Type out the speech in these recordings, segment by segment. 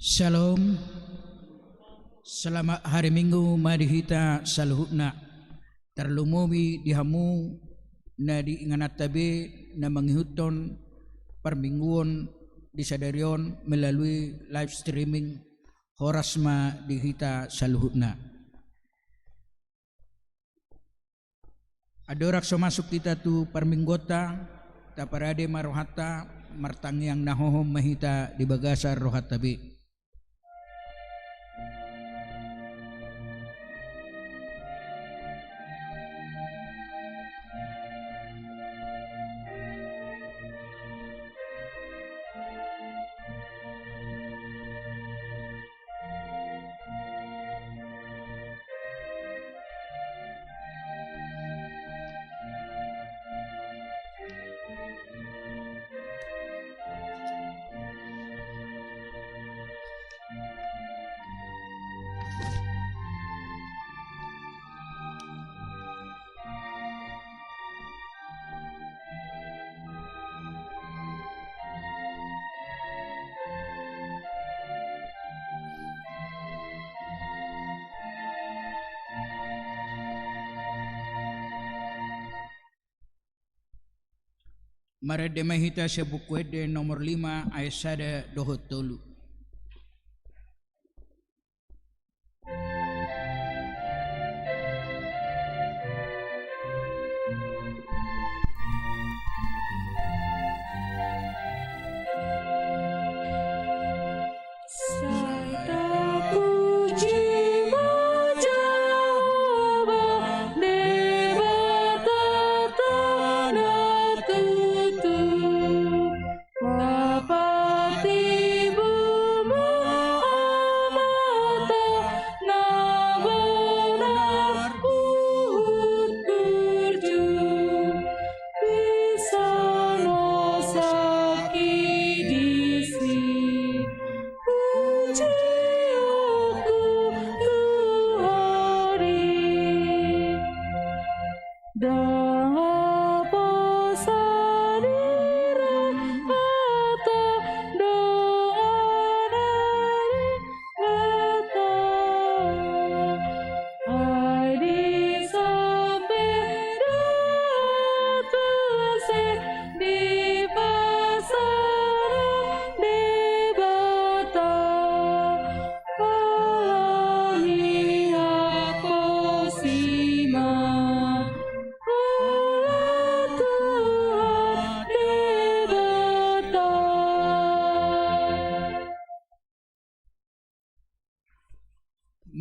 Shalom. Selamat hari Minggu mari kita saluhna terlumubi dihamu na diinganat tabi na menghihuton permingguan di Sadarion melalui live streaming horasma di kita saluhna. Adorak so masuk kita tu perminggota taparade marohata martangyang nahohom mahita di bagasar rohat tabi. Marade mahita sa bukwede nomor 5 ay sada dohot tolu.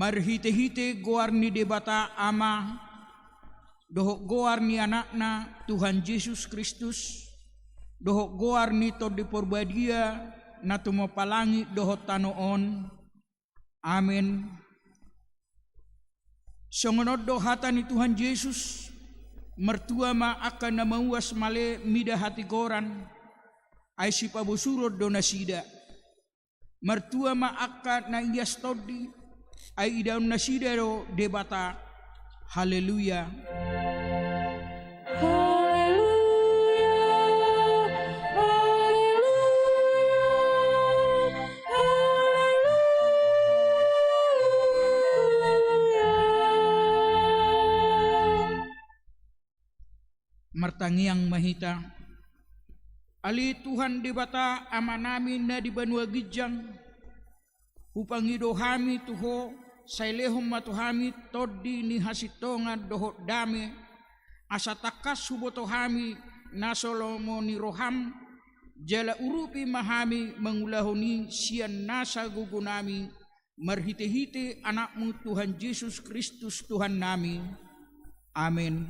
Marhite-hite goar ni debata ama dohok goar ni anakna Tuhan Yesus Kristus dohok goar ni to di porbadia na tumapalangi dohot tanoon. Amen. Songonod dohata ni Tuhan Yesus mertua ma akan na mauas male mida hati goran ay si pabusurod do nasida mertua ma akan na iyas todi ay idaun nasidero debata. Haleluya. Haleluya. Haleluya. Martangiang mahita ali Tuhan debata ama namin na di banwa gijang upangido hami tuho sailehom matuhami toddi ni hasitongan dohot dame asatakas huboto hami nasolomo ni roham jala urupi mahami mengulahoni sian nasa gugunami marhite-hite anakmu Tuhan Yesus Kristus Tuhan nami. Amin.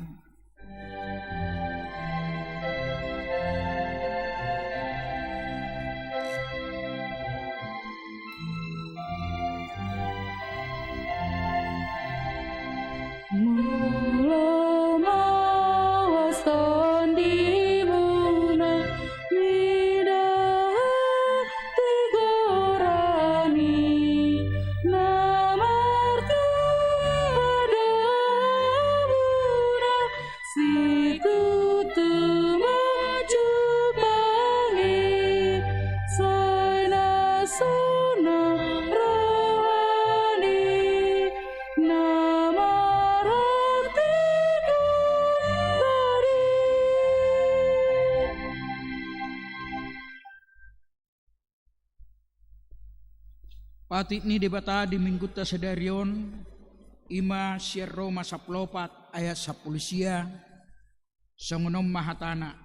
Mula mawasan di muna midah tigorani namartu adabuna situ maju pangi sana suna rohani Pati ni debata di minggu tasadarion ima sierro masaplopat ayat sa polisia sangunom mahatana.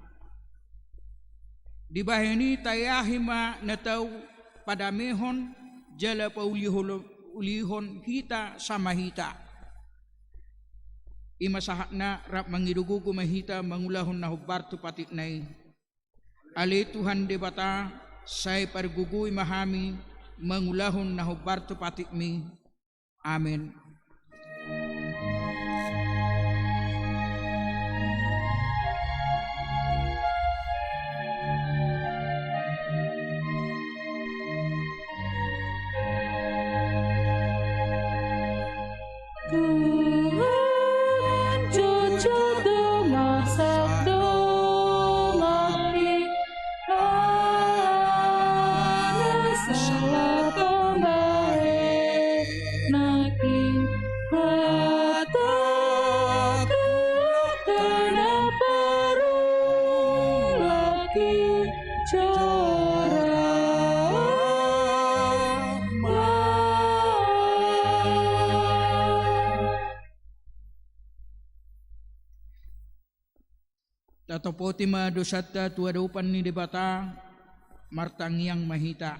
Di bahini tayahima natau pada mehon jala paulihon hita sama hita. Ima sahakna rap mangidugugu mahita mangulahon na hubartu patik nai. Ali Tuhan debata say pargugui mahami mangulahon na hubartu patik mi. Amen. Tuhan jujur masak domari ana salah pembae naki hataku kenapa laki Tatopoti ma dosata tuadupan ni debata martangiang mahita.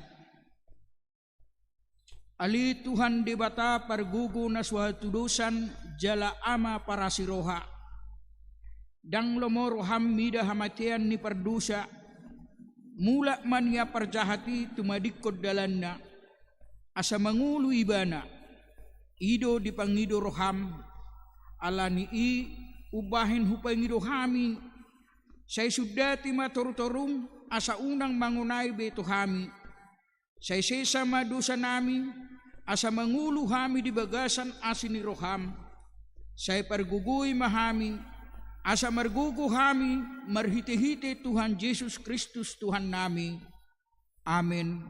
Ali Tuhan debata pargugu na suatu dosan jala ama para siroha. Dang lomoro hamida hamatian ni pardusa. Mula mania parjahati tumadikod dalanna. Asa mangulu ibana. Ido dipangido roham. Alani ubahin hupangido hami. Saya sudah tima toru-torung asa unang mangunay beto hami. Saya sesama dosa nami asa mangulu hami di bagasan asini roham. Saya pargugui mahami asa margugu hami marhite-hite Tuhan Yesus Kristus Tuhan nami. Amin.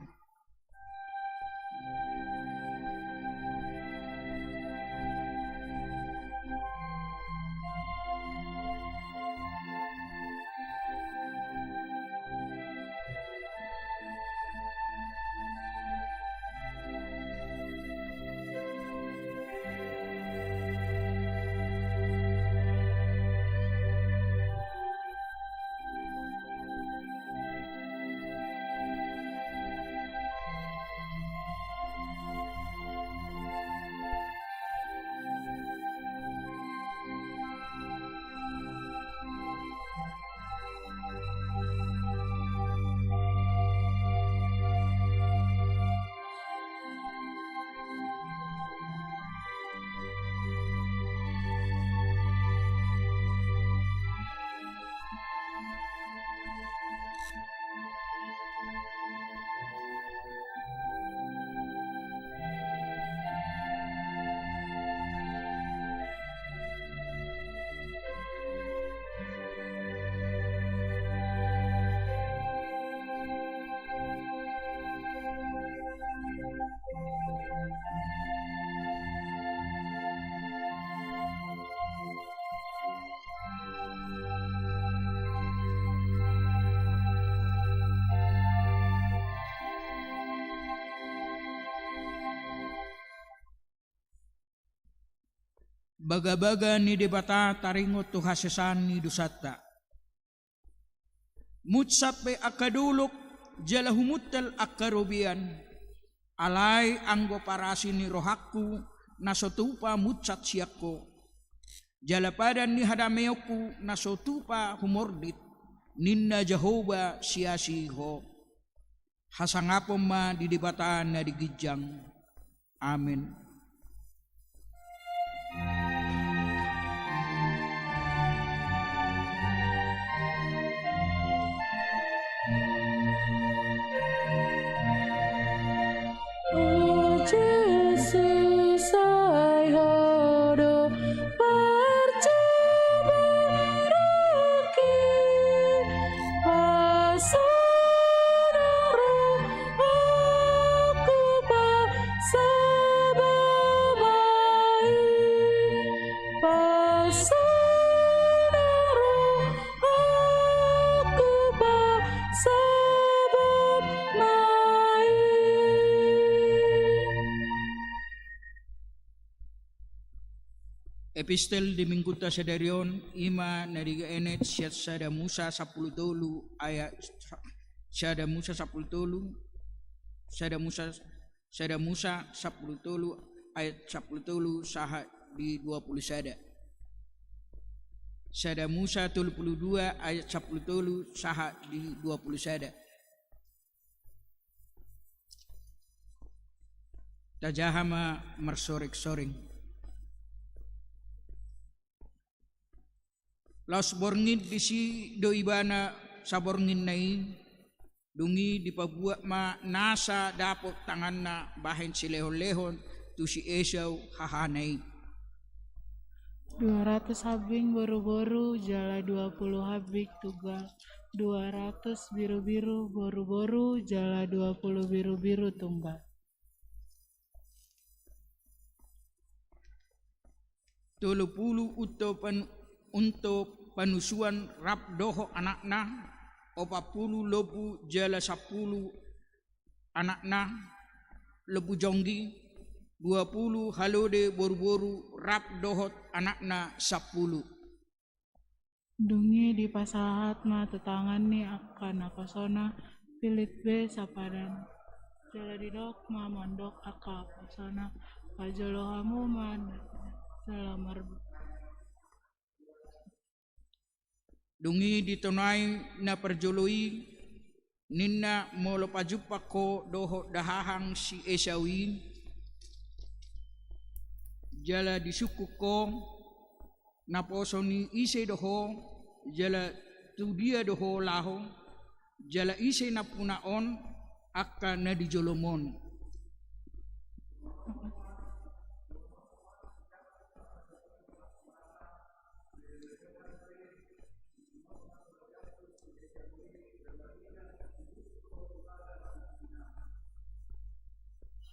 Baga-baga ni debata taringot tu hasesan ni dusata. Mutsape akaduluk jalahumutal akarubian. alai anggo parasi ni rohaku nasotupa mucat siakko jalapadan ni hadameoku nasotupa humordit ninna Jehovah siasiho hasangapom ma didibataan na digijang. Amen. Oh Jesus, I hodo percabaraki pasodaro aku pasabamai pasodaro aku pasabamai. Epistel di Mingkuta Sadarion ima nariga enet syat sada Musa 10 ayat sada Musa 10 sada Musa 10 ayat 10 saha di 20 sada Musa 32 ayat 10 saha di 20 sada tajahama mersorek-soreng Laos borngin disi do ibana sa borngin nai dungi di pabuat ma nasa dapot tangan na bahin si lehon-lehon tu si Esau hahanai 200 habing boru-boru jala 20 habik tugal 200 biru-biru boru-boru jala 20 biru-biru tumbal. Tulu pulu untuk panusuan rap doho anakna 40 lebu jala 10 anakna lebu jonggi 20 halode boru-boru rap dohot anakna 10 Dungi di pasahat ma tetangan ni akan apasona pilit be sapadan jala didok ma mondok aka apasona pajolo hamu man salamar dungi ditonai na perjoloi ninna molo pajupa ko doho dahahang si Esawi jala disuku ko naposoni ise doho jala tu dia doho laho jala ise na punaon akka na dijolomon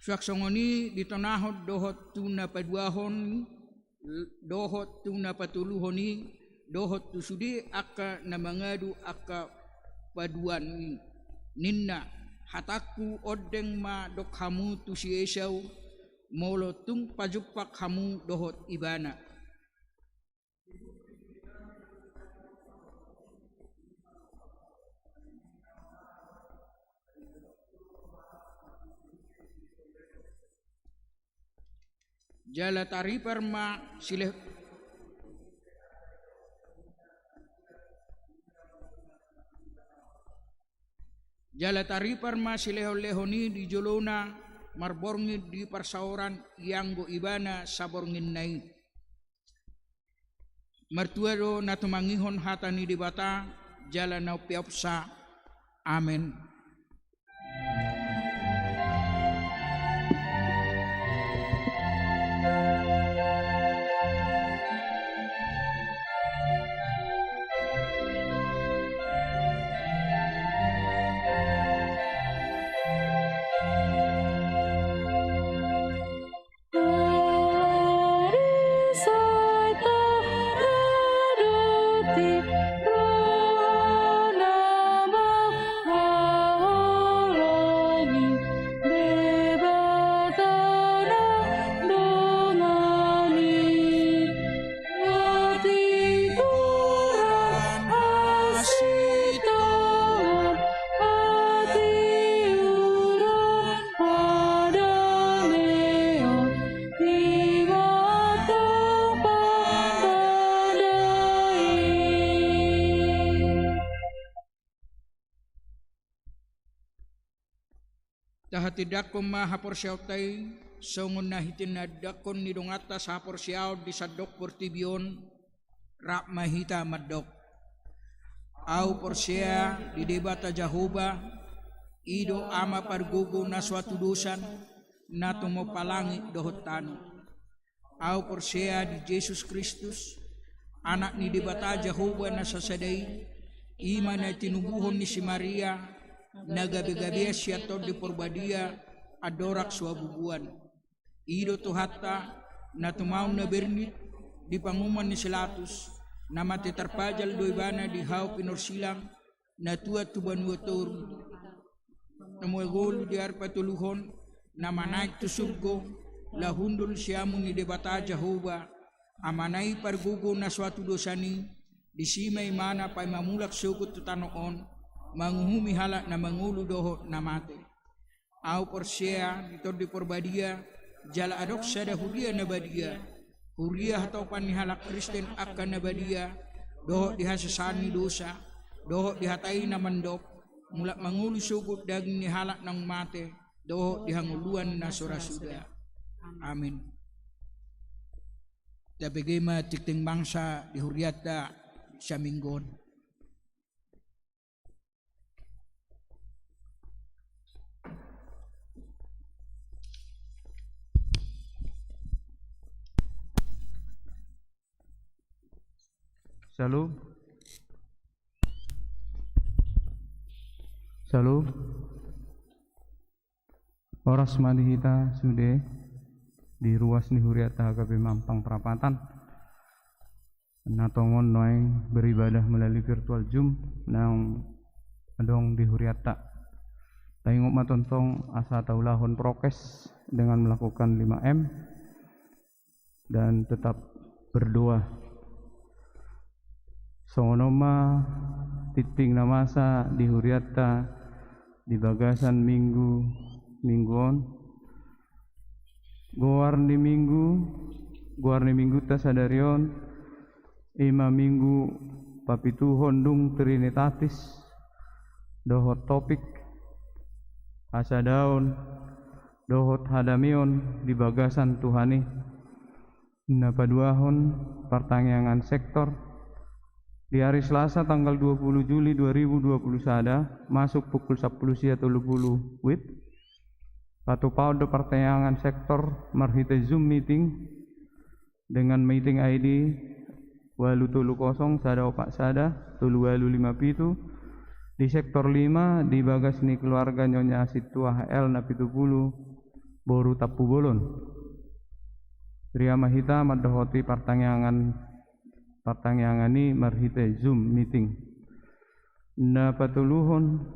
Suaksongoni ditonahot dohot tuna paduahon dohot tuna patuluhoni dohot tusudi akka na mangadu akka paduan ninna hataku odeng ma dok hamu tu si Esau molo tung pajupak hamu dohot ibana jala tari perma sileh jala tari perma sileh-lehoni di jolona marborngi di persauran yang go ibana saborngin nai martuado natumangihon hatani di bata jala nau piopsa amen. Tahatidak ko mahapor siyaw tay, songon na hitinaddak ko nidongata sa hapor siyaw di sadok portibion, rak mahita madok. Au por siya di debata Jehovah, ido ama pargugo na suatu dosan, na tumopalangit dohot tano. Au por siya di Jesus Kristus, anak ni debata Jehovah na sasaday, ima na tinubuhon ni si Maria, nagabi-gabi siya to di porbadia, adorak suabubuan. Ido tuhata, na tumaw na bernit, di panguman ni Silatus, na matiterpajal doibana di hau pinorsilang, na tuat tubanua toru. Namuagol di arpatuluhon, na manaik tu surgo, lahundul siyamu ni debata Jehovah, amanay pargugo na suatu dosani, di simay mana pay mamulak sugot tutanoon, manguhumi halak na mangulo doho na mate. Au por siya, dito di porbadia, jala adok sada huria na badia, huria hatau panihalak Kristen akan na badia, doho dihasasani dosa, doho dihatai na mandok, mulak mangulo sugot daging ni halak ng mate, doho dihanguluan na surasuda. Amin. Dabigay matikting bangsa di huriata sa minggon. Shalom. Shalom. Oras manihita sude di ruas ni huriata HKP Mampang Perapatan. Natongon noeng beribadah melalui virtual Zoom nang adong di huriata. Tayong matontong asa taulahon prokes dengan melakukan 5M dan tetap berdoa. Sonoma titing na masa di huriata di bagasan mingguon goar ni minggu ta sadarion ima minggu papituhon dung trinitatis dohot topik asa daun dohot hadamion di bagasan Tuhani napaduahon pertanyaan sektor. Di hari Selasa tanggal 20 Juli 2021 masuk pukul 10.30 WIB patupau do pertanyaan sektor marhite Zoom meeting dengan meeting ID 830 sada opak sada 3857 di sektor 5 di bagas ni keluarga Nyonya Situa HL na 70 Boru Tapu Bolon. Ria mahita madohoti pertanyaan ini marhite Zoom meeting. Na patuluhon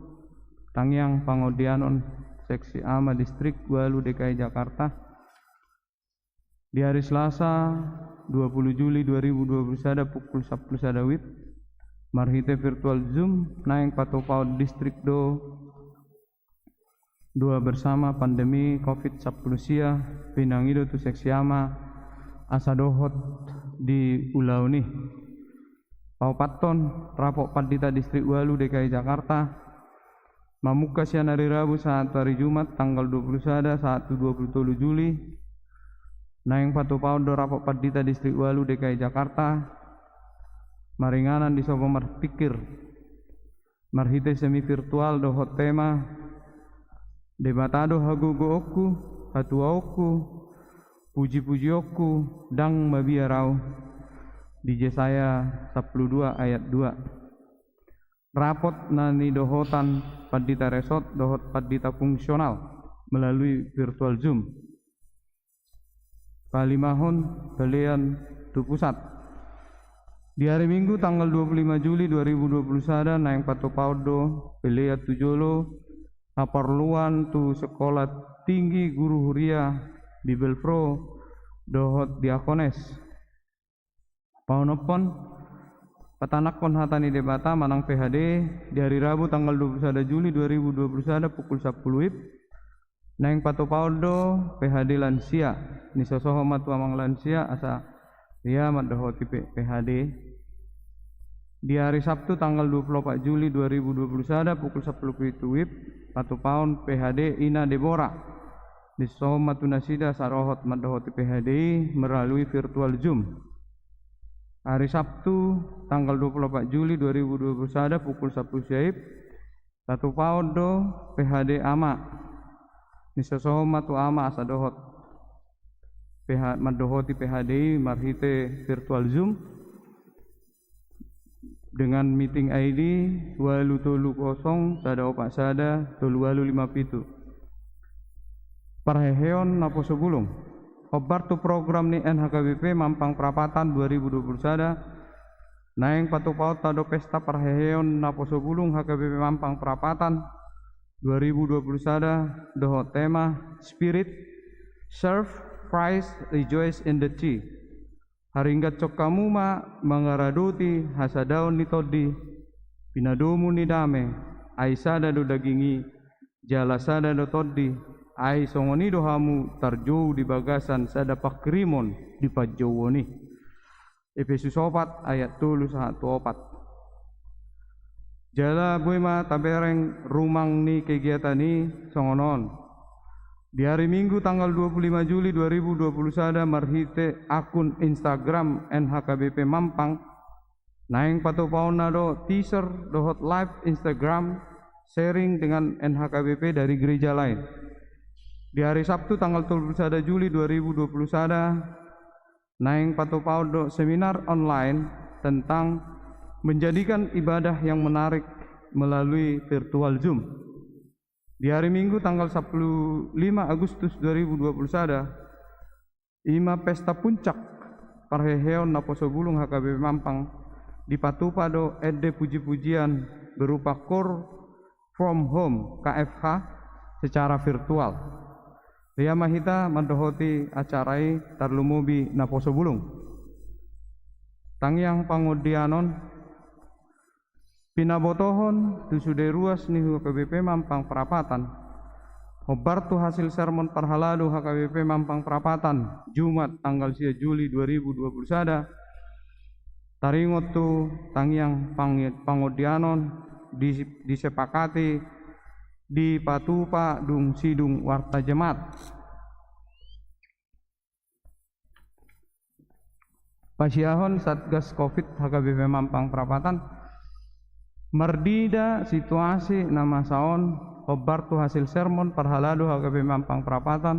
tangyang pangodianon seksi ama distrik Walu DKI Jakarta di hari Selasa 20 Juli 2021 pukul 10 WIB marhite virtual Zoom naing patupau distrik do dua bersama pandemi COVID-19 sia pinangido tu seksi ama asa dohot di ulau nih Paupaton Rapok Padita Distrik Walu DKI Jakarta mamuka siang hari Rabu saat hari Jumat tanggal 21 saat 27 Juli naing patupau do Rapok Padita Distrik Walu DKI Jakarta maringanan di sopo marpikir marhite semi virtual dohot tema debatado hagugo oku hatua oku puji-puji oku dang mabiarau di Yesaya 12 ayat 2. Rapot nani dohotan padita resort dohot padita fungsional melalui virtual Zoom. Palimahon belian tu pusat. Di hari Minggu tanggal 25 Juli 2021 naing patopaudo belia tujolo aparluan tu sekolah tinggi guru huria Bibel Pro dohot diakones paunopon patanakon hatani debata manang PHD di hari Rabu tanggal 21 Juli 2021 pukul 10 WIB naing patopaudo PHD lansia ni sosoho matu amang lansia asa dia madohoti PHD di hari Sabtu tanggal 24 Juli 2021 pukul 10 WIB patupaon PHD Ina Deborah di Somatunasida Sarohot Madohoti PHDI melalui virtual Zoom. Hari Sabtu tanggal 24 Juli 2021 pukul 10 siang patupaon do PHD Ama di Sosomatu Ama Asadohot Madohoti PHDI marhite virtual Zoom dengan meeting ID 830 sada opak sada 2857 parheheon napo sebulung obar tu program ni NHKBP Mampang Prapatan 2021 naeng patupaut tado pesta parheheon napo sebulung HKBP Mampang Prapatan 2021 doho tema Spirit Serve Christ Rejoice in the Tea. Haringgat cok kamu ma mangaraduti hasadaon ni todi pinadumu ni dame aisada do dagingi jalasada do todi ai songoni do hamu tarjou di bagasan sada pakrimon di pajowoni. Efesus 4 ayat 3-4. Jala buima tabereng rumang ni kegiatan ni songonon. Di hari Minggu tanggal 25 Juli 2021 marhite akun Instagram NHKBP Mampang naeng patupaon nado teaser dohot live Instagram sharing dengan NHKBP dari gereja lain. Di hari Sabtu tanggal 31 Juli 2021 naeng patupaon do seminar online tentang menjadikan ibadah yang menarik melalui virtual Zoom. Di hari Minggu tanggal 5 Agustus 2021 ima pesta puncak parheheon napo sebulung HKBP Mampang di patupado ede puji-pujian berupa core from home KFH secara virtual. Ria mahita mandohoti acarai tarlumubi napo sebulung. Tangyang pangodianon pinabotohon tusude ruas ni HKBP Mampang Prapatan hobar tu hasil sermon parhaladu HKBP Mampang Prapatan Jumat tanggal 10 Juli 2021 taringot tu tangyang pangodianon disepakati di patupa dung sidung warta jemaat pasiahon Satgas Covid HKBP Mampang Prapatan merdida situasi nama saon obar tu hasil sermon parhaladu HKBP Mampang Prapatan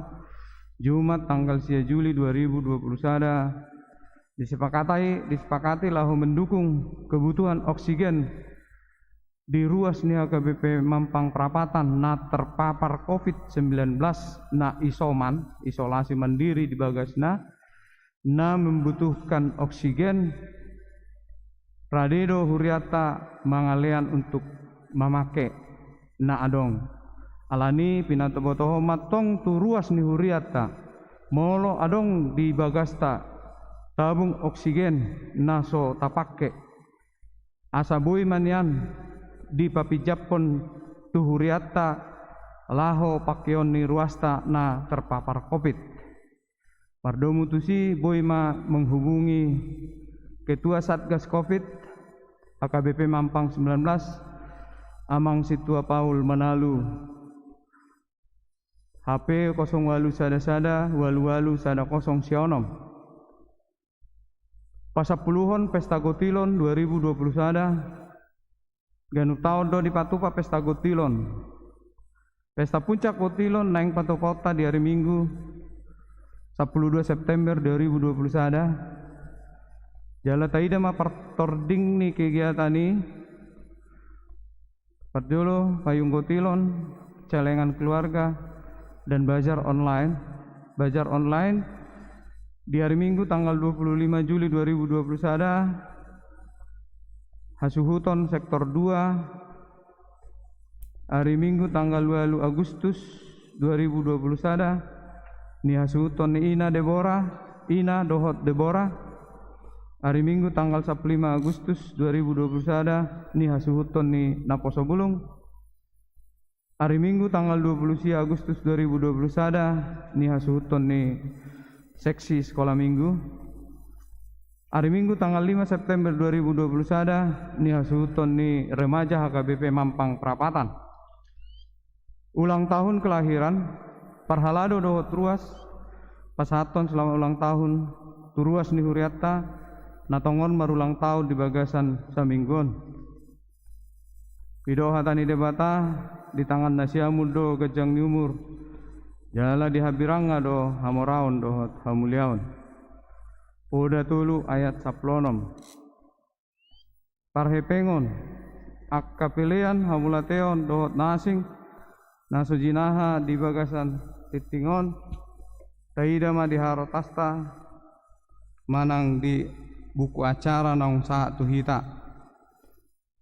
Jumat tanggal 10 Juli 2021 disepakati lahu mendukung kebutuhan oksigen di ruas ni HKBP Mampang Prapatan na terpapar COVID-19 na isolasi mandiri di bagasna na membutuhkan oksigen Radedo huriata mangalean untuk memakai na adong alani pinatobotoho matong tu ruas ni huriata molo adong di bagasta tabung oksigen naso tapake asabui manian di papijapon tu huriata laho pakeon ni ruasta na terpapar covid. Pardomu tusi boima menghubungi Ketua Satgas Covid HKBP Mampang 19 Amang Situa Paul Manalu HP 08 sada walu sada kosong sionom Pasapuluhon Pesta Gotilon 2021 Ganu tahun do di patupa Pesta Gotilon Pesta Puncak Gotilon naing patupota di hari Minggu 12 September 2021 Jala taida ma partording ni kegiatan ni Parjolo payung gotilon celengan keluarga dan bazar online di hari Minggu tanggal 25 Juli 2021 Hasuhuton sektor 2 hari Minggu tanggal 2 Agustus 2021 ni Hasuhuton ni Ina Dohot Deborah hari Minggu tanggal 15 Agustus 2021 ni hasuhuton ni Naposo Bulung. Hari Minggu tanggal 20 Agustus 2021 ni hasuhuton ni seksi sekolah minggu. Hari Minggu tanggal 5 September 2021 ni hasuhuton ni remaja HKBP Mampang Prapatan. ulang tahun kelahiran parhalado dohot ruas pasaton selama ulang tahun turuas ni huriatta natongon marulang tahun di bagasan saminggon pidoha tani debata di tangan nasiamul do gajang ni umur jala di habiranga do hamoraon dohot hamuliaon Oda tulu ayat 16 parhepengon akka pilihan hamulateon dohot nasing nasujinaha di bagasan titingon taida ma di harotasta manang di buku acara naung saat tuhita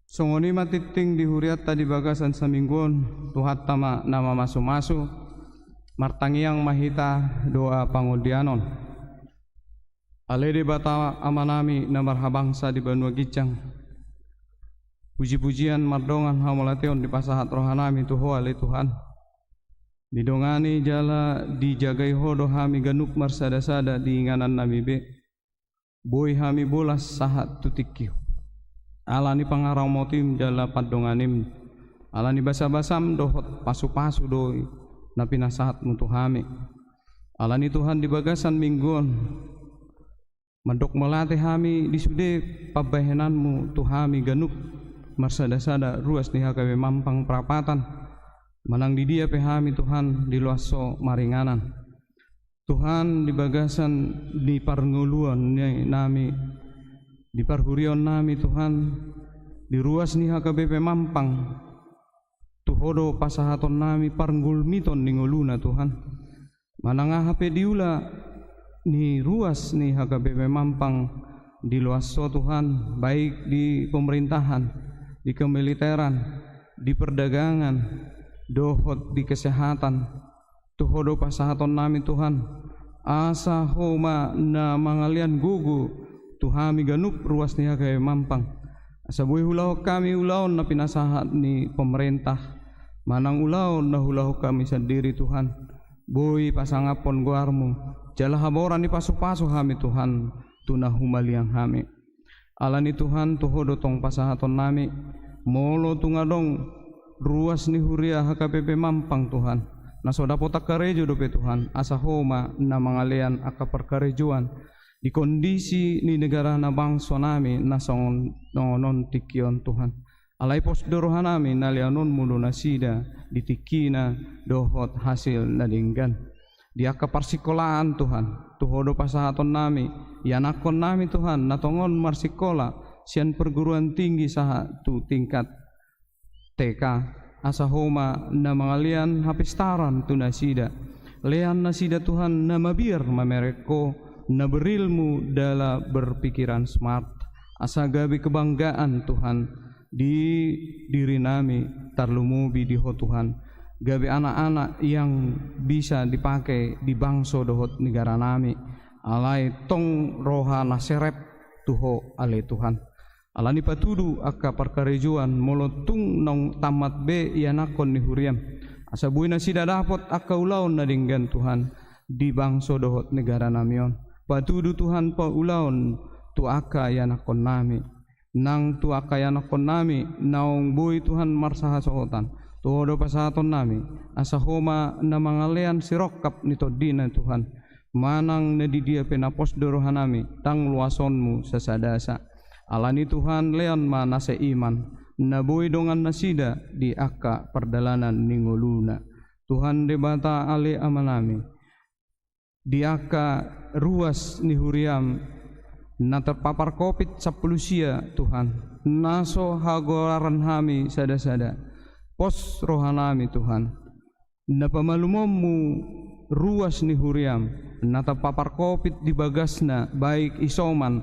songoni matiting di huriatta di bagasan saminggon tuhatta ma nama masu-masu martangiang mahita doa pangudianon alede bata amanami na marhabangsa di Banua Gicang puji-pujian mardongan hamolateon di pasahat rohanami tuho ale Tuhan didongani jala dijagai hodo hami ganuk marsada-sada di inganan nami be boy hami bolas sahat tutikyo alani pangarau motim jala padonganim alani basa-basam dohot pasu-pasu doi napi nasahat mutu hami alani Tuhan di bagasan mingguan mandok melatih hami disude pabahenanmu tuhami ganuk marsada-sada ruas ni hakawe mampang perapatan manang di dia pehami Tuhan di luaso maringanan Tuhan di bagasan di parnguluan nami di parhurion nami Tuhan di ruas ni hakawe mampang tuhodo pasahaton nami parngulmiton ni nguluna Tuhan manang hape diula ni ruas ni HKBP Mampang di luaso Tuhan baik di pemerintahan di kemiliteran di perdagangan dohot di kesehatan tuhodo pasahaton nami Tuhan asa homa na mangalian gugu tuhami ganup ruas ni HKBP Mampang asa buih ulau kami ulaon na pinasahat ni pemerintah manang ulaon na hulau kami sendiri Tuhan boy pasangapon guarmu jala haboran ni pasu-pasu hami Tuhan tunah humaliang hami alani Tuhan tuhodo tong pasahaton nami molo tungadong ruas ni huria HKBP Mampang Tuhan nasoda potak karejo dope Tuhan asa homa na mangalian aka perkarejuan di kondisi ni negara na bangso nami nasong non tikion Tuhan alai pos dorohan nami nalianon mudo nasida ditikina dohot hasil nadinggan di aka parsikolaan Tuhan tuhodo pasahaton nami yanakon nami Tuhan natongon marsikola sian perguruan tinggi saha tu tingkat TK asa homa na mangalian hapistaran tu nasida lean nasida Tuhan na mabir mamereko na berilmu dala berpikiran smart asa gabi kebanggaan Tuhan di diri nami tarlumubi diho Tuhan gabi anak-anak yang bisa dipakai di bangso dohot negara nami alai tong roha naserep tuho ale Tuhan alani patudu aka perkarejuan molotung nong tamat be yanakon ni huriam asa buina sida dapot aka ulaon nadinggan Tuhan di bangso dohot negara namion patudu Tuhan pa ulaon tu aka yanakon nami nang tu aka yanakon nami naong boy Tuhan marsaha sohotan tuhodo pasahaton nami asa homa na mangalean sirokap nito dina Tuhan manang na di dia penapos dorohan nami tang luasonmu sasadasa alani Tuhan leon mana seiman na boy dongan nasida di aka perdalanan ningoluna Tuhan debata ale amanami di aka ruas ni huriam na terpapar COVID 10 Tuhan naso hagoraran hami sada-sada pos rohanami Tuhan na pamalumomu ruas ni huriam na terpapar COVID di bagasna baik isoman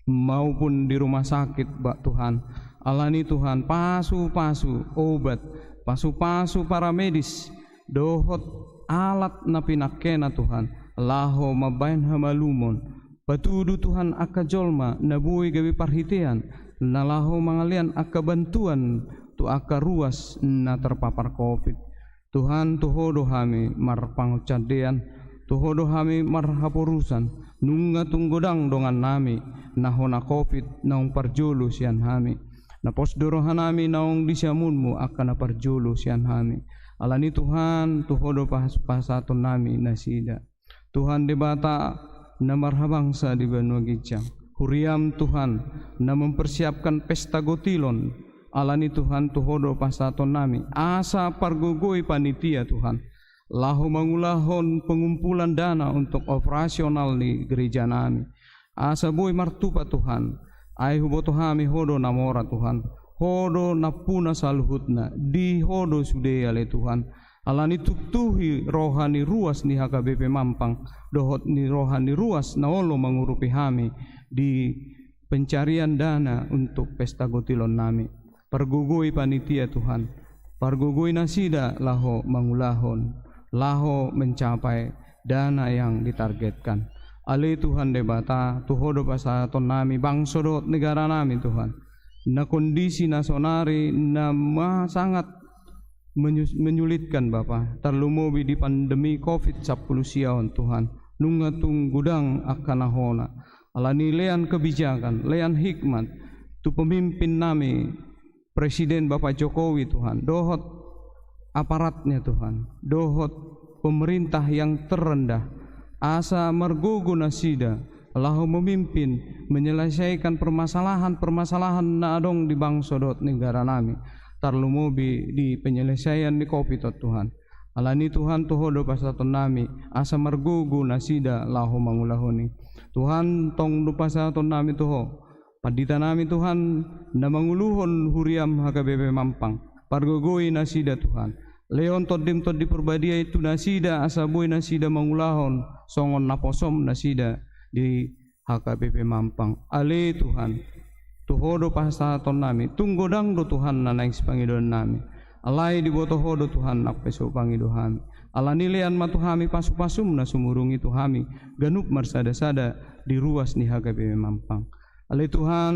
maupun di rumah sakit bak Tuhan alani Tuhan pasu-pasu obat pasu-pasu para medis dohot alat na pinakena Tuhan laho mabain hamalumon patudu Tuhan aka jolma na buhay gabi parhitian na laho mangalian aka bantuan tu aka ruas na terpapar COVID Tuhan tuhodo hami marpangucadean tuhodo hami marhapurusan nunga tunggodang dongan nami nahona COVID naung parjulu sian hami Napos dorohanami naong disiamunmu akan naparjulu sian hami. Alani Tuhan tuhodo pasaton nami nasida. Tuhan debata na marhabangsa di Banua Gijang. Huriam Tuhan na mempersiapkan pesta gotilon. Alani Tuhan tuhodo pasaton nami. Asa pargugoi panitia Tuhan. Lahu mangulahon pengumpulan dana untuk operasional di gereja nami. Asa boy martupa Tuhan. Ai huboto hami hodo namora Tuhan. Hodo napuna saluhutna. Di hodo sudea le Tuhan. Alani tuktuhi rohani ruas ni HKBP Mampang. Dohot ni rohani ruas na olo mengurupi hami di pencarian dana untuk pesta gotilon nami. Pergugui panitia Tuhan. Pergugui nasida laho mangulahon. Laho mencapai dana yang ditargetkan. Ali Tuhan debata tuhodo pasaton nami bangsodot negara nami Tuhan. Na kondisi nasonari na sangat menyulitkan Bapa. Terlumobi di pandemi COVID-10 siaon Tuhan. Nungatung gudang akan ahona. Alani lean kebijakan, lean hikmat. Tu pemimpin nami Presiden Bapak Jokowi Tuhan. Dohot aparatnya Tuhan. Dohot pemerintah yang terendah. Asa mergugu nasida lahu memimpin menyelesaikan permasalahan na adong di bangsodot negara nami tarlumobi di penyelesaian di COVID Tuhan. Alani Tuhan tuhodo pasaton nami asa mergugu nasida lahu mangulahoni. Tuhan tong dupa saton nami tuho padita nami Tuhan na manguluhon huriam HKBP Mampang pargugui nasida Tuhan. Leon todim di perbadia itu nasida asaboy nasida mangulahon songon naposom nasida di HKBP Mampang. Ale Tuhan tuhodo pasaton nami tunggodang do Tuhan na naik pangidon nami. Alai di boto hodo Tuhan napeso pangido hami. Alani lean matu hami pasu-pasum na sumurungi tu hami ganup marsada-sada di ruas ni HKBP Mampang. Ale Tuhan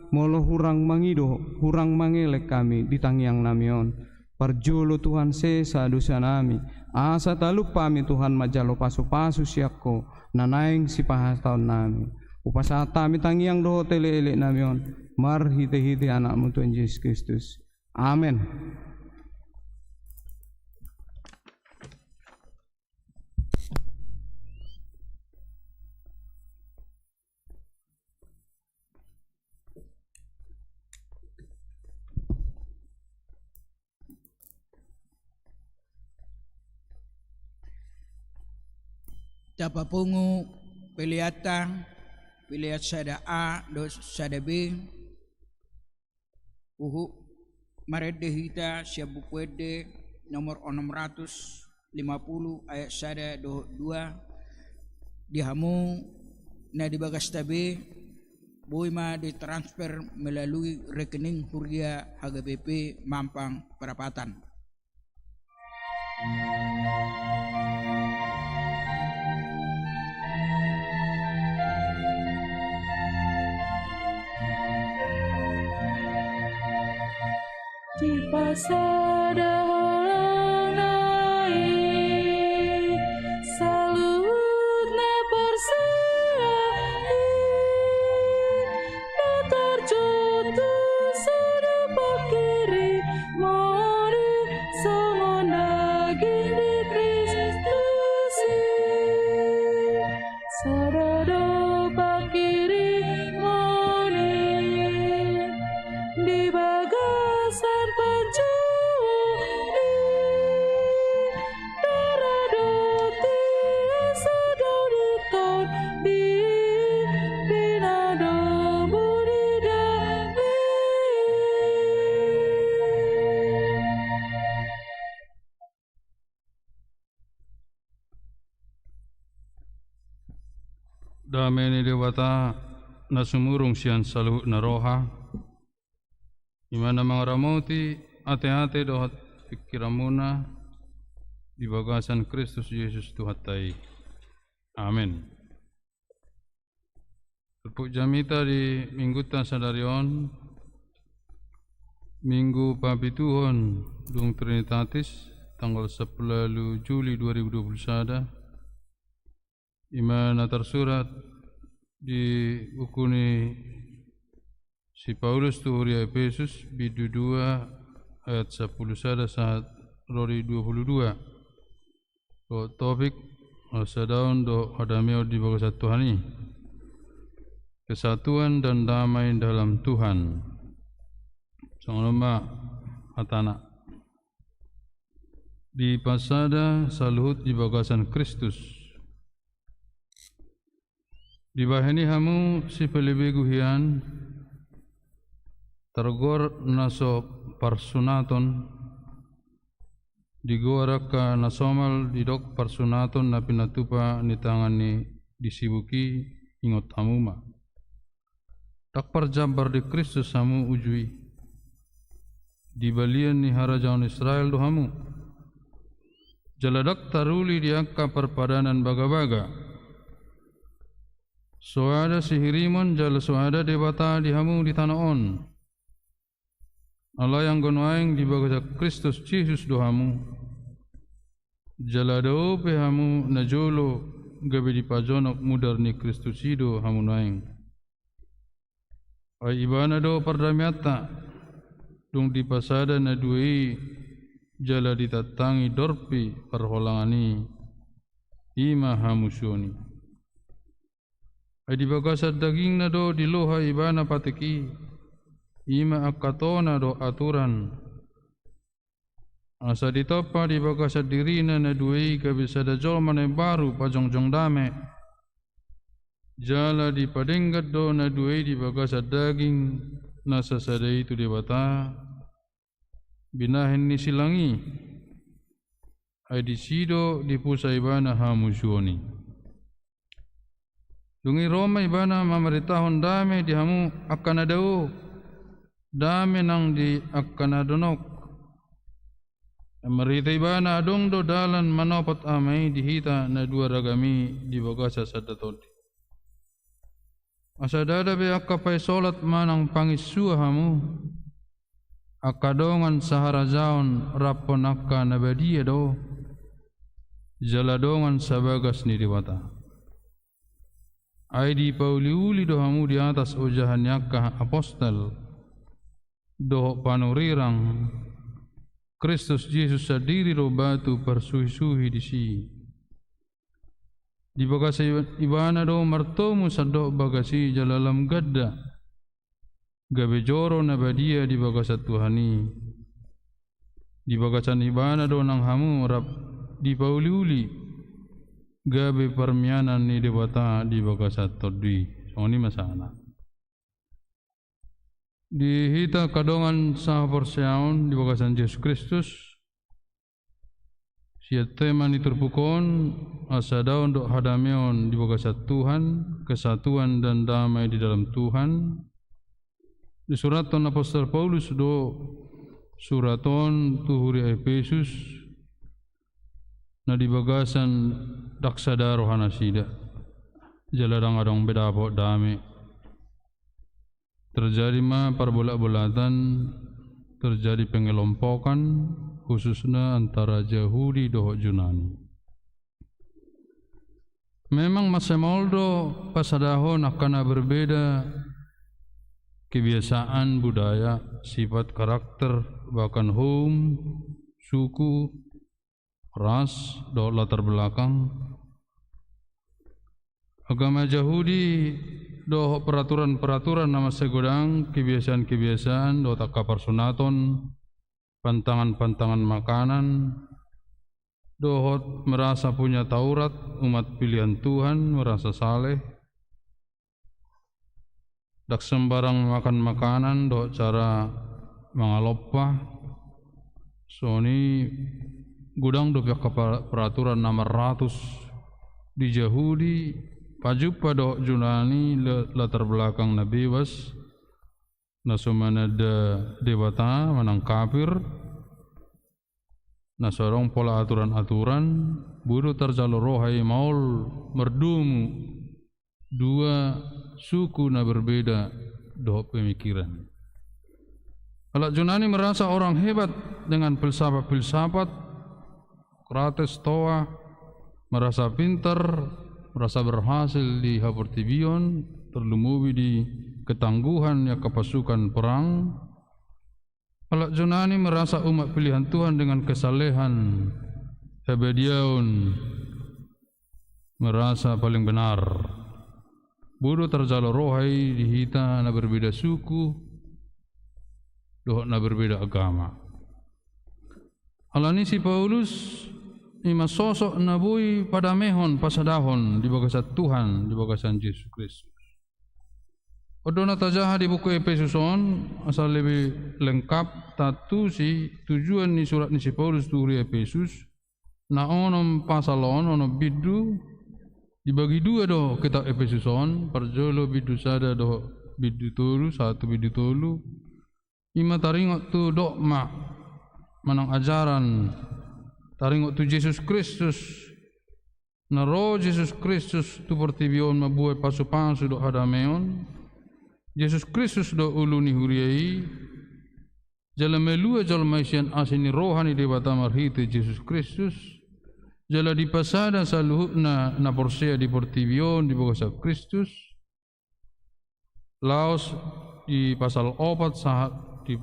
molo hurang mangido hurang mangelek kami di tangiang namion. Parjolo Tuhan sesa dosa nami. Asa talupa mi Tuhan majalo pasu-pasu siakko nanaing si pahataon nami. Upasata mi tangiang doho tele-ele namion. Mar hite-hite anakmu Tuhan Yesus Kristus. Amin. Tapapungu pilihat sada A dos sada B marede hita siabu puede nomor 650 ayat sada 2 dihamu na di bagas tabi boima ditransfer melalui rekening Huria HKBP Mampang Perapatan. Di pasada holang naik salut na persiahi na terjatuh sada pakiri mari sama naging di Kristus sada do pakiri mari di bagasan Damai dewata na sumurung sian saluhut na roha. Imana mga ramoti ate-ate dohat pikiramuna di bagasan Kristus Yesus Tuhatai. Amin. Terpuk jamita di minggutan sadarion Minggu Pabituhon Dung Trinitatis tanggal 10 Juli 2021. Imana tersurat di buku ni Si Paulus tu huria Efesus bidu 2 ayat 10 sada saat rori 22. Ko topik sadaun do hadameo di bawah satu Tuhan ini. Kesatuan dan damai dalam Tuhan. Songloma hatana. Di pasada saluhut di bagasan Kristus. Di bahani hamu si pelebeguhian tergor naso parsunaton digoraka nasomal didok parsunaton na pinatupa ni tangani disibuki ingot hamuma tak parjabar di Kristus hamu ujui di balian ni harajaun Israel do hamu jaladak taruli diakka perpadanan baga-baga soada sihirimon jala soada debata di hamu di tanah on Allah yang gonoaing di bagasa Kristus Yesus dohamu jalado pe hamu najolo gabe di pajonok mudar ni Kristus ido hamu naing ai ibana do pardamiata dung di pasada na duei jala ditatangi dorpi perholangani ima hamu suni ai di bagasa daging na do di loha ibana pateki ima akatona do aturan asa ditopa di bagasa dirina na duei kabisada jolmane baru pajongjong dame jala di padenggat do na duei di bagasa daging na sasada itu di bata binahin ni silangi ai di sido di pusa ibana hamusyoni dungi Roma ibana mamaritahon dame di hamu akan adau dame nang di akanadonok marita ibana adong do dalan manopat amai dihita na dua ragami di bagasa sadatod asadada be akapai solat manang pangisua hamu akadongan saharajaon rapon akka nabadia do jaladongan sabagas ni diwata ai di pauliuli do hamu di atas ujahan yakka apostel do panurirang Kristus Yesus sadiri ro batu persuhi-suhi di si di bagasa ibana do martomu sadok bagasi jalalam gadda gabe joro nabadia di bagasa Tuhani di bagasan ibana do nang hamu rap di pauliuli gabe permianan ni dewata di bagasa todui soni masana di hita kadongan sa porsiaon di bagasan Yesus Kristus siat tema ni terpukon asa daun dok hadameon di bagasa Tuhan kesatuan dan damai di dalam Tuhan di suraton apostol Paulus do suraton tuhuri Efesus na di bagasan daksada rohana sida jaladang adong bedapok damai terjadi perbolak-bolatan, terjadi pengelompokan khususnya antara Yahudi dan Yunani. Memang masa moldo pasadahon akan berbeda kebiasaan, budaya, sifat, karakter, bahkan suku, ras, dan latar belakang. Agama Yahudi do peraturan-peraturan nama segodang kebiasaan-kebiasaan do tak kaparsunaton pantangan-pantangan makanan do merasa punya Taurat umat pilihan Tuhan merasa saleh dak sembarang makan makanan do cara mangalopah soni gudang do pihak peraturan nomor 100 di Yahudi paju pada Yunani latar belakang Nabi was nasumana dewata manang kafir nasorong pola aturan-aturan buru terjalo rohai maul merdumu dua suku na berbeda do pemikiran. Kalau Yunani merasa orang hebat dengan filsafat Krates Stoa merasa pintar merasa berhasil di Haportibion, terlumubi di ketangguhan ya kepasukan perang. Alak Junani merasa umat pilihan Tuhan dengan kesalehan. Hebediaun merasa paling benar. Bodoh terjalo rohai dihita na berbeda suku, dohok na berbeda agama. Alani si Paulus ima sosok nabui pada mehon pasadahon di bagasan Tuhan, di bagasan Yesus Kristus. Odona tajaha di buku Efesuson asal lebih lengkap tatu si tujuan ni surat ni si Paulus turi Efesus na onom pasalon ono bidu dibagi dua do kitab Efesuson perjolo bidu sada do bidu tolu satu bidu tolu ima taringok tu dogma manang ajaran taringok tu Yesus Kristus na roh Yesus Kristus tu pertibion mabuai pasu-pasu do hadameon Yesus Kristus do uluni huriai jala melua jala maisian asini rohani debata marhite Yesus Kristus jala di pasada saluhukna na porsea di pertibion di bogasa Kristus laos di pasal 4 sahat di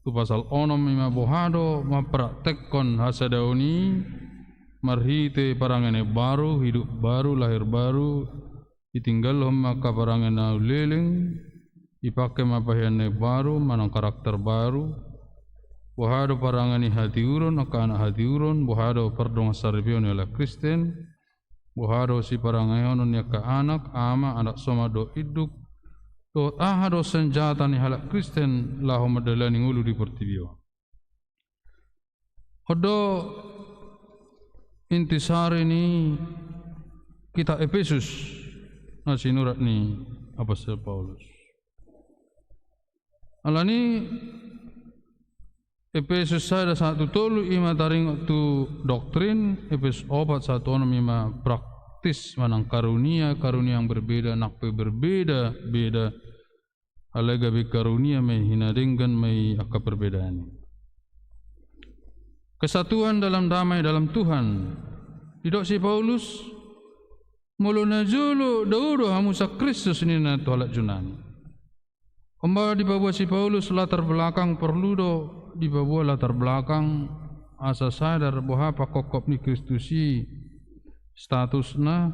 tu pasal 6 ima bohado mapraktekkon hasadauni marhite parangane baru hidup baru lahir baru ditinggal maka parangane leleng dipakai mapahane baru manang karakter baru bohado parangani hati urun akana hati urun bohado perdong sarbion ala Kristen bohado si parangayon nya ka anak ama anak soma do iduk to ahado senjata ni halak Kristen lahu madalani ngulu di pertibio. Odo intisari ni kita Efesus na sinurat ni Apostol Paulus. Alani Efesus sada satu tolu ima taring tu doktrin Efesus 4 satu ono ima praktis manang karunia yang berbeda nakpe berbeda beda alaga be karunia mai hinadenggan mai akka perbedaan kesatuan dalam damai dalam Tuhan didok si Paulus muluna julu daudo hamusa Kristus ni na tolak Junani kembali di bawah si Paulus latar belakang perlu do di bawah latar belakang asa sadar bahwa pakokop ni Kristusi statusna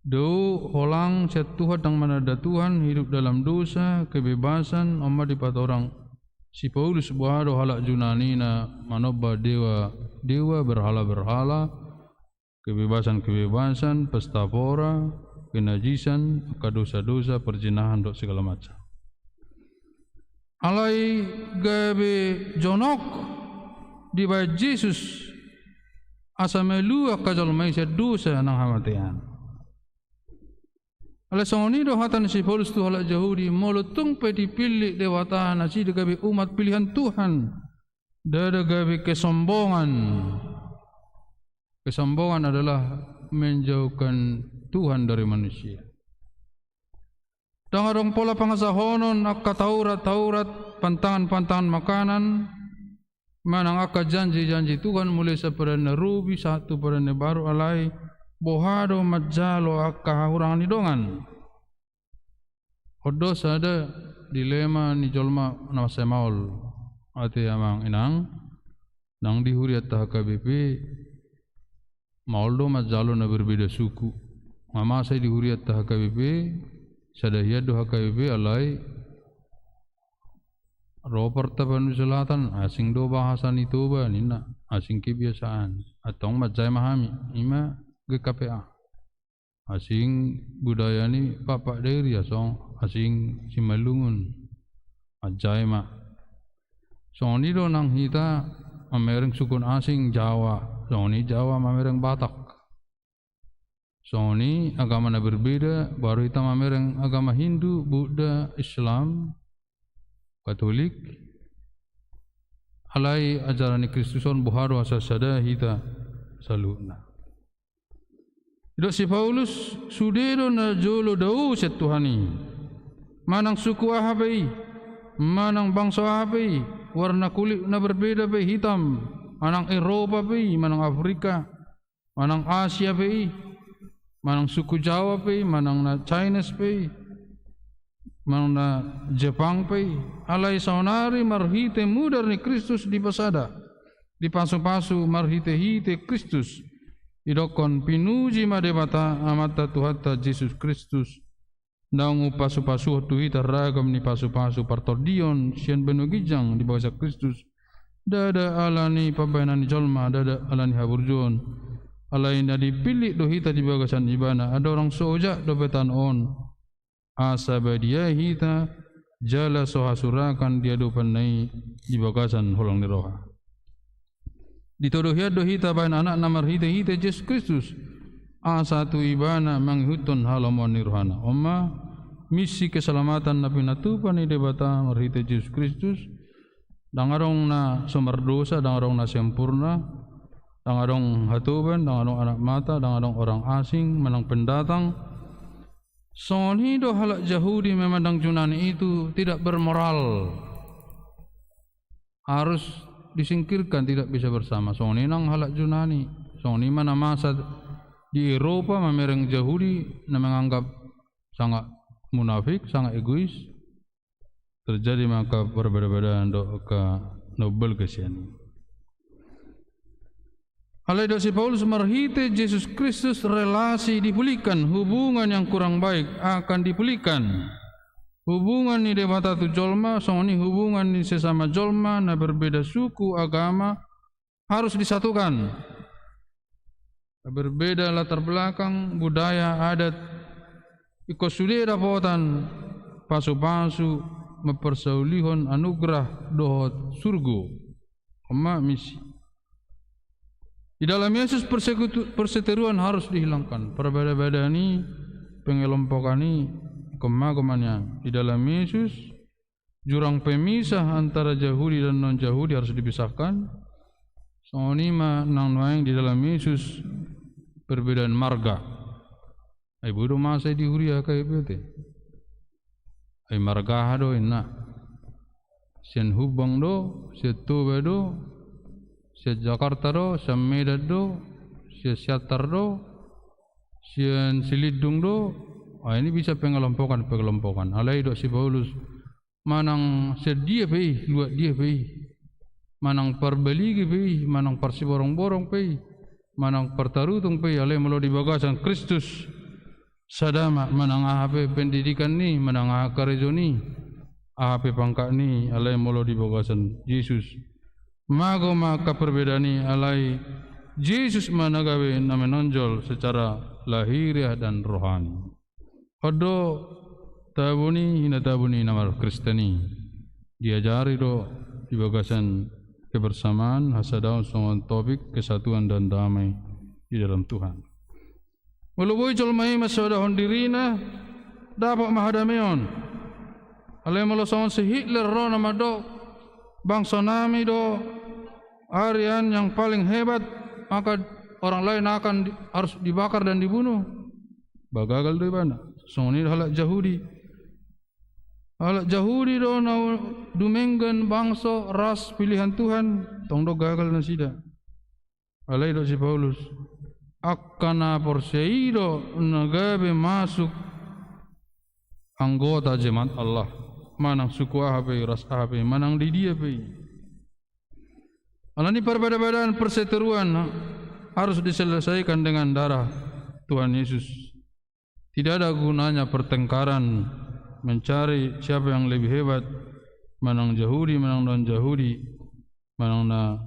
do holang setuhat yang mana ada Tuhan hidup dalam dosa kebebasan amma di pat orang si Paulus bahwa do halak Junani na manoba dewa berhala kebebasan pestapora kenajisan dosa perzinahan dok segala macam alai gabe jonok di bawah Yesus asa melua kajal maisha dosa nang hamatian ala soni do hatan si Paulus tu halak Yahudi molotung pe dipilih dewata nasi de gabe umat pilihan Tuhan dada gabe kesombongan adalah menjauhkan Tuhan dari manusia. Dangarong pola pangasahonon akka Taurat pantangan makanan manang akka janji Tuhan mulai seperana rubi satu perana baru alai bohado majalo akka hurang ni dongan. Odos ada dilema ni jolma na semaul ate amang inang nang dihuriat ta KBP mauldo majalo na berbeda suku. Mama saya dihuriat ta KBP sadahia do KBP alai Robert tapan selatan asing do bahasan itu ba nina asing kebiasaan atong majai mahami ima GKPA asing budaya ni papak dairi asong asing simalungun ajai ma soni do nang hita mamereng sukun asing Jawa soni Jawa mamereng Batak soni agama na berbeda baru hita mamereng agama Hindu Buddha Islam Katolik alai ajaran Kristuson buharo asasada hita saluna. Dok si Paulus sudero na jolo dau set Tuhani. Manang suku ahabai, manang bangsa ahabai, warna kulit na berbeda be hitam, manang Eropa be, manang Afrika, manang Asia be, manang suku Jawa be, manang na Chinese be. Mana Jepang pay alay saunari marhite mudar ni Kristus di pasada di pasu-pasu marhite-hite Kristus idokon pinuji madebata amata Tuhata Yesus Kristus daungu pasu-pasu tuhita ragam ni pasu-pasu partordion sian benugijang di bawah Kristus dada alani pabayanan jolma dada alani haburjon alai na dipilih dohita di bagasan ibana ada orang soja dobetan on asa badia hita jala sohasurakan dia dopanai di bagasan holang ni roha ditodohia dohita bain anak namar hita Yesus Kristus asa tu ibana manghutun halamon ni rohana oma misi keselamatan nabi natupan ni debata marhita Yesus Kristus dangarong na somardosa dangarong na sempurna dangarong hatuban dangarong anak mata dangarong orang asing menang pendatang Soni do halak Yahudi memandang Yunani itu tidak bermoral, harus disingkirkan, tidak bisa bersama. Soni nang halak Yunani, Soni mana masa di Eropa memereng Yahudi, menganggap sangat munafik, sangat egois. Terjadi maka berbeda-beda do ke nobel kesian. Alai dosi Paulus marhite Yesus Kristus relasi dipulihkan, hubungan yang kurang baik akan dipulihkan. Hubungan ni debata tu jolma, soni hubungan ni sesama jolma na berbeda suku agama harus disatukan. Berbeda latar belakang, budaya, adat, ikut sudira potan pasu-pasu mempersaulihon anugerah dohot surgo. Oma misi. Di dalam Yesus perseteruan harus dihilangkan. Perbeda-beda ini, pengelompokan ini, kemagumannya. Di dalam Yesus, jurang pemisah antara Yahudi dan non-Yahudi harus dipisahkan. Soalnya nang noeng di dalam Yesus perbedaan marga. Ay budo masa di huria kay bete. Ay marga do ina. Sian Hubang do, sian Toba do, sian Jakarta do, sian Medan do, sian Siatar do, sian Silidung do. Ini bisa pengelompokan. Alai do si Paulus manang sedia pe, luat dia pe, manang perbeli pe, manang parsi borong-borong pe, manang pertarutung pe. Alai melo di bagasan Kristus sadama manang ahape pendidikan ni, manang akarejo ni, ahape pangkat ni. Alai melo di bagasan Yesus. Mago maka perbedaan ni alai Yesus managawe na menonjol secara lahiriah dan rohani. Odo tabuni hina tabuni namar Kristeni diajari do di bagasan kebersamaan hasadaun songon topik kesatuan dan damai di dalam Tuhan. Walubui colmai masadahon dirina dapat mahadameon. Alai malo songon si Hitler ro nama do bangsa nami do Aryan yang paling hebat, maka orang lain akan harus dibakar dan dibunuh. Bagagal do bana. Soni halak Yahudi do na dumenggan bangsa ras pilihan Tuhan tong do gagal na sida. Alai do si Paulus akana porseido nagabe masuk anggota jemaat Allah manang suku ahape ras ahape manang di dia pe. Alani perbedaan perseteruan harus diselesaikan dengan darah Tuhan Yesus. Tidak ada gunanya pertengkaran mencari siapa yang lebih hebat, manang Yahudi, manang non-Yahudi, manang na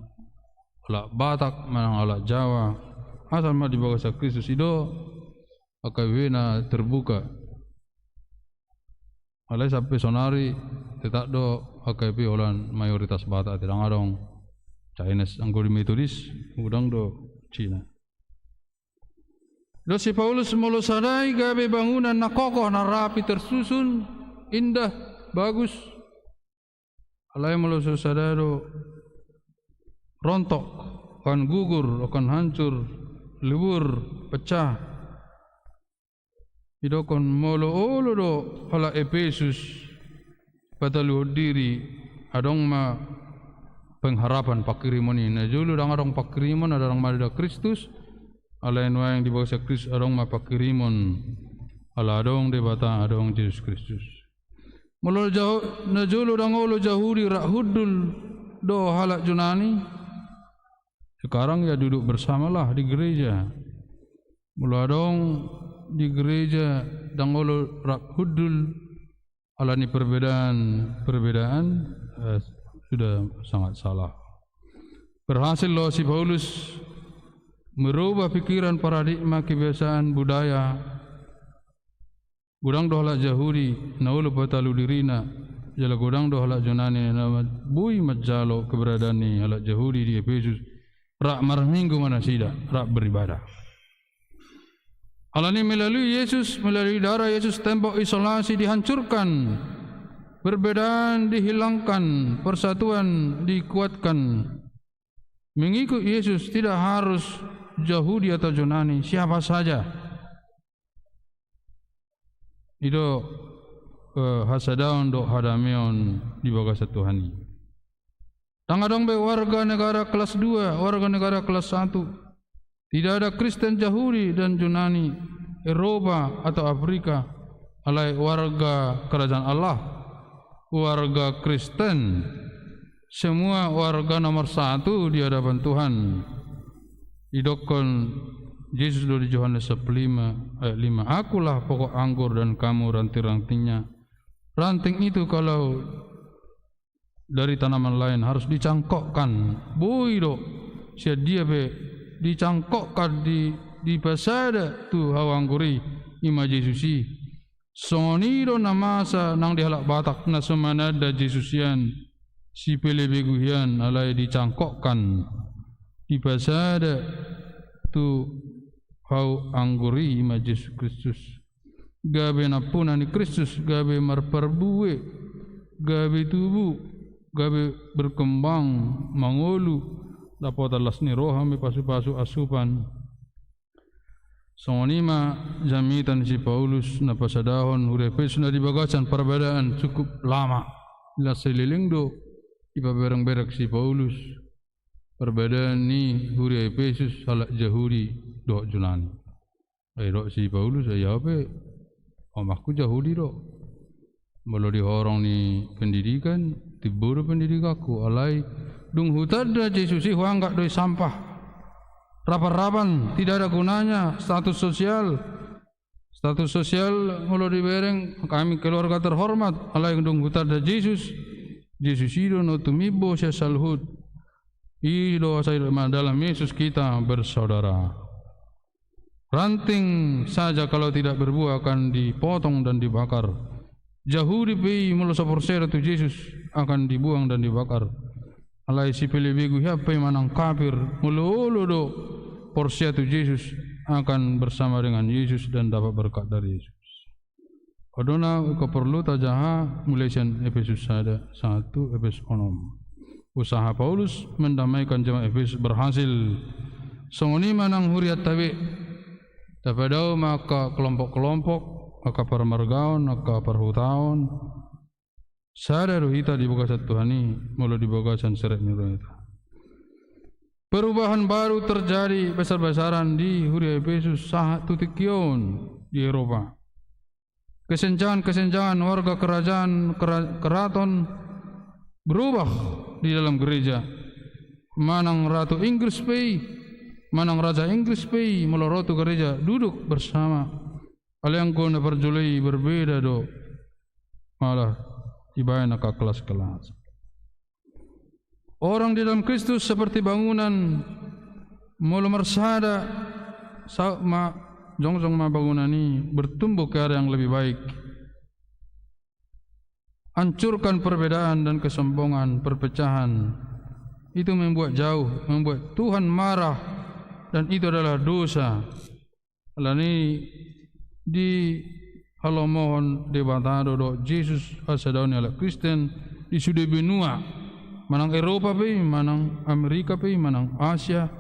alak Batak, manang alak Jawa. Asal mah di bawah Kristus itu AKW na terbuka. Alai sampai sonari tetap do AKW olan mayoritas Batak tidak ngadong Chinese anggori Metodis, udang do Cina. Do si Paulus mulu sadai gabe bangunan na kokoh na rapi tersusun indah bagus. Alai mulu sadai do rontok akan gugur akan hancur lebur pecah. Idokon mulu olo do hala Efesus patalu diri adong ma pengharapan pakirimoni na julu dang adong pakirimon adong madada Kristus. Alai nuai yang di bawah Kristus adong mapakirimon ala adong debata adong Yesus Kristus. Mulul najulu dangolo Yahudi rak hudul do halak Yunani. Sekarang ya duduk bersamalah di gereja. Mula dong di gereja dangolo rak hudul alani perbedaan sudah sangat salah. Berhasil loh si Paulus merubah pikiran paradigma kebiasaan budaya. Gudang doh halak Yahudi naulu patalu dirina jala gudang doh halak Yunani nama bui majalo keberadaan ni halak Yahudi di Efesus rak marminggu mana sida rak beribadah. Alani melalui Yesus, melalui darah Yesus tembok isolasi dihancurkan, perbedaan dihilangkan, persatuan dikuatkan. Mengikut Yesus tidak harus Yahudi atau Yunani, siapa saja. Itu hasadaun dok hadamion di bawah Tuhan. Tangadong be warga negara kelas 2, warga negara kelas 1. Tidak ada Kristen Yahudi dan Yunani, Eropa atau Afrika. Alai warga kerajaan Allah, warga Kristen. Semua warga nomor 1 di hadapan Tuhan. Idokon Yesus dari Yohanes 5 ayat 5. Akulah pokok anggur dan kamu ranting-rantingnya. Ranting itu kalau dari tanaman lain harus dicangkokkan. Boido sia dia be dicangkokkan di pasada tu hawangguri ima Yesusi. Sonido namasa nang dihalak batak na semanada Yesusian si pelebeguhian alai dicangkokkan di pasada tu hau angguri ima Yesus Kristus. Gabe napuna ni Kristus, gabe marperbue, gabe tubuh, gabe berkembang mangolu dapat alas ni rohami pasu-pasu asupan. Sonima jamitan si Paulus na pasadahon hurefes na dibagasan perbedaan cukup lama. Ila seliling do ipaberang-berang si Paulus. Perbedaan ni huri Efesus halak Yahudi do Yunani. Ayo si Paulus ayo apa? Omakku Yahudi do. Malu di orang ni pendidikan, tibur pendidikaku alai dung hutada Yesus si huanggak doi sampah. Rapan-rapan tidak ada gunanya. Status sosial malu dibereng kami keluarga terhormat alai dung hutada Yesus. Yesus itu no tumibo sia salhut. Ido saya dalam Yesus kita bersaudara. Ranting saja kalau tidak berbuah akan dipotong dan dibakar. Yahudi pi mulu saporsera tu Yesus akan dibuang dan dibakar. Alai si pelebegu hiapai manang kafir mulu do porsia tu Yesus akan bersama dengan Yesus dan dapat berkat dari Yesus. Adona ko perlu tajaha mulai sian Efesus 1 Efesus 6. Usaha Paulus mendamaikan jemaat Efesus berhasil. Songoni manang huriat tabe. Tapadau maka kelompok-kelompok, maka permargaon, maka perhutaon. Sadar kita di bagasan Tuhani, mula di bagasan seret nirita. Perubahan baru terjadi besar-besaran di huri Efesus sahat tutikion di Eropa. Kesenjangan warga keraton berubah di dalam gereja. Manang Ratu Inggris pei, manang Raja Inggris pei melorotu gereja duduk bersama. Aliang ko na perjulai berbeda do. Malah ibayan ka kelas-kelas. Orang di dalam Kristus seperti bangunan mula mersada jongjong ma bangunan ini bertumbuh ke arah yang lebih baik. Hancurkan perbedaan dan kesombongan, perpecahan. Itu membuat jauh, membuat Tuhan marah dan itu adalah dosa. Alani di halo mohon debatado do Yesus asadaun ala Kristen di sude benua manang Eropa pe, manang Amerika pe, manang Asia,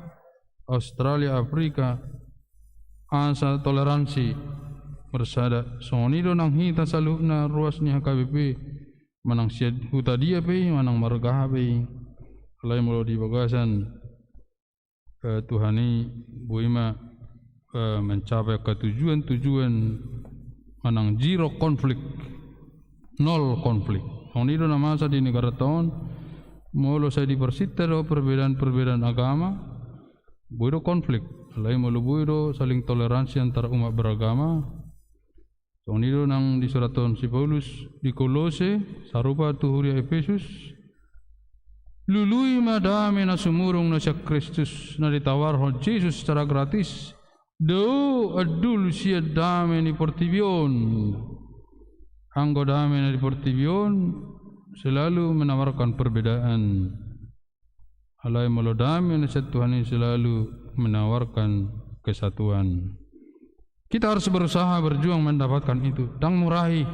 Australia, Afrika, asa toleransi bersada. Sonido nang hita salu na ruas ni HKBP manang siad huta dia pe, manang margah pe. Kalau mulu di bagasan Tuhani buima mencapai ketujuan manang zero konflik nol konflik. Onido na masa di negara tahun molo saya dipersita do perbedaan agama, buido konflik. Lain molo buido saling toleransi antara umat beragama. Onido nang di surat tahun si Paulus di Kolose sarupa tuhuria Efesus. Lului madame na sumurong na siya Kristus na ditawar ho Jesus secara gratis. Do adul siya dame ni Portibion. Anggo dame na di Portibion selalu menawarkan perbedaan. Alai molo dame na siya Tuhan ini selalu menawarkan kesatuan. Kita harus berusaha berjuang mendapatkan itu. Dang murahi.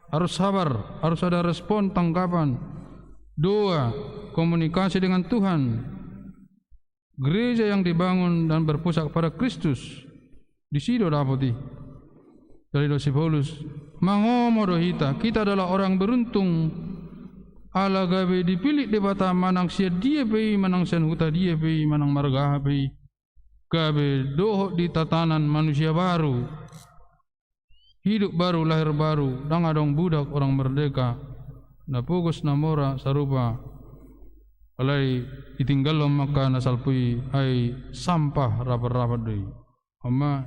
Harus sabar, harus ada respon tanggapan. Doa, komunikasi dengan Tuhan. Gereja yang dibangun dan berpusat pada Kristus di sido dapati. Dari dosi Paulus, mangomodo kita adalah orang beruntung. Ala gabe dipilih debata manang sia dia pei manang sen huta dia pei manang marga pei. Gabe doho di tatanan manusia baru. Hidup baru, lahir baru, dang adong budak orang merdeka. Na pugos na mora sarupa alai itinggal maka nasalpui ai sampah rapat-rapat deui. Amma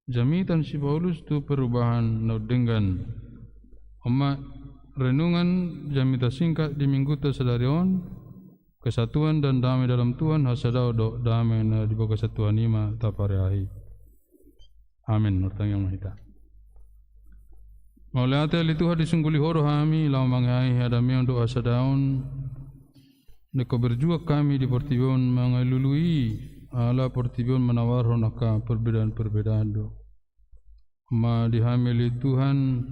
jamitan si Paulus tu perubahan na dengan amma renungan jamita singkat di minggu tersedarion kesatuan dan damai dalam Tuhan hasadau do damai na di bawah kesatuan ima tapareahi. Amin. Nurtang yang mahita. Maulate ali Tuhan disungguli horo kami lau mangai hadami untuk asadaun neko berjuang kami di Portibion mengalului ala Portibion menawar honaka perbedaan-perbedaan do. Ma dihamili Tuhan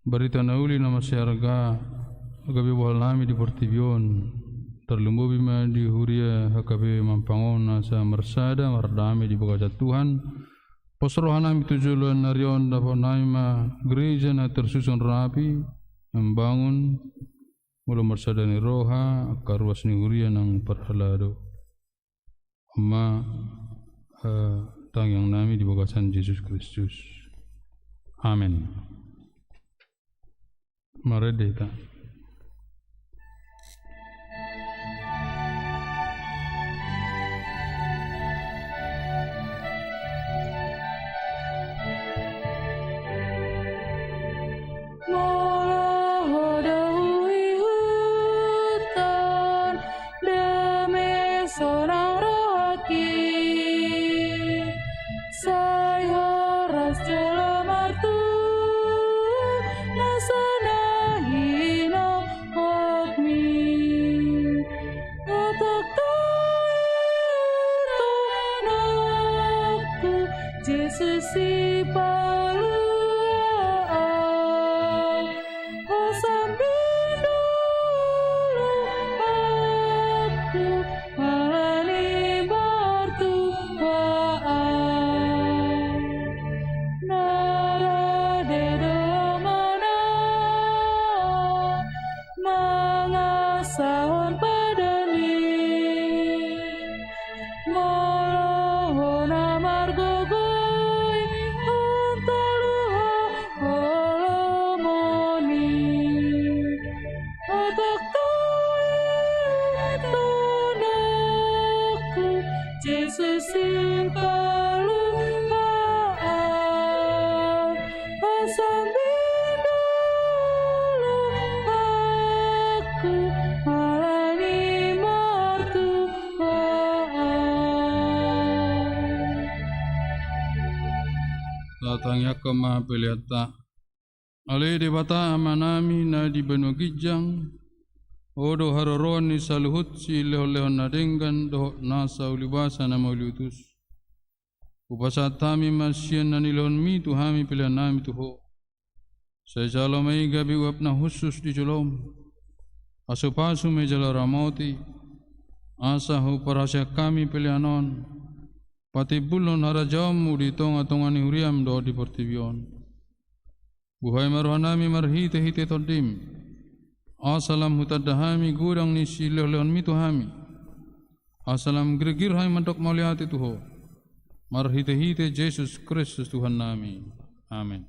berita nauli nama siarga agabe wal nami di Portibion terlumbu bima di huria hakabe mampangon nasa mersada mardami di bawah Tuhan. Posrohana tujuan narion dapat naima gereja na tersusun rapi membangun mula mersadani roha akarwas ni huria nang perhalado amma tang yang nami di bawahsan Yesus Kristus. Amin. Maredeta. Datangnya ke maha pelihata alai debata amanami na di benua gijang odo haroron ni saluhut si lehon nadenggan doh nasa ulibasa na mauliutus upasatami masien na nilon mi tuhami pilihan nami tuho saya jalo mai gabi uap na khusus di jolom asupasu me jalo ramoti asa hu parasya kami pilihanon pati bulon harajamu di tonga-tongani huriam do di Portibion. Buhay maruhanami marhite-hite todim. Asalam hutadahami gudang ni sileh-lehon mituhami. Asalam gergirhai mandok mauliati tuho. Marhite-hite Yesus Kristus Tuhan nami. Amin.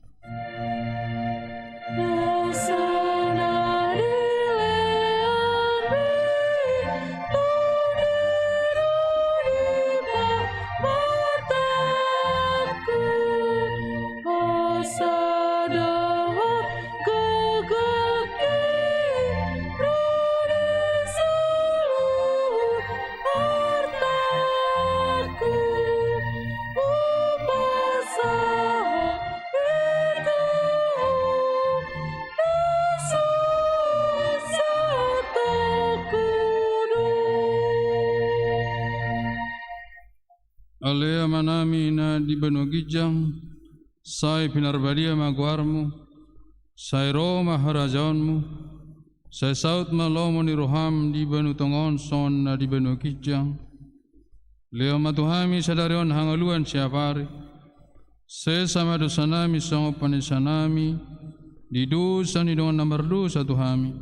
Alea manami na di benua gijang, sai pinarbadia maguarmu, sai Roma harajaunmu, sai saut malomo ni roham di benu tongon son na di benua gijang, leo matuhami sadarion hangaluan siapari, se sama dosanami songo panisanami, di dosa ni dengan nomor dosa tuhami,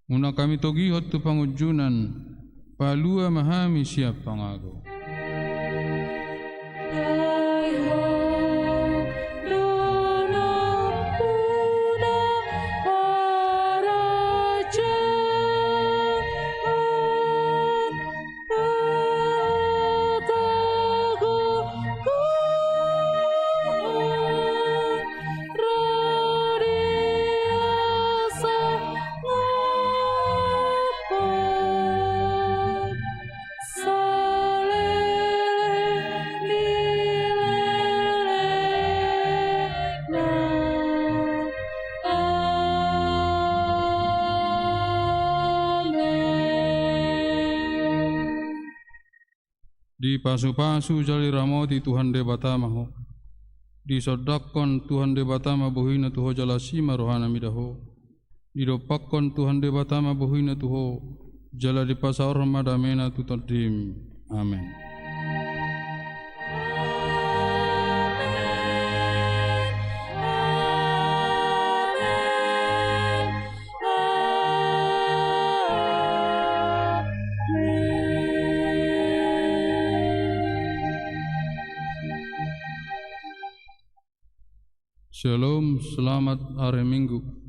una kami togihot tu pangujunan, palua mahami siap pangago. Di pasu-pasu jali ramoti Tuhan debatamaho, di sodakon Tuhan debatama bohina tuho jalasima rohana midaho, di dopakon Tuhan debatama bohina tuho jala di pasar madamena tutadim. Amin. Shalom, selamat hari Minggu.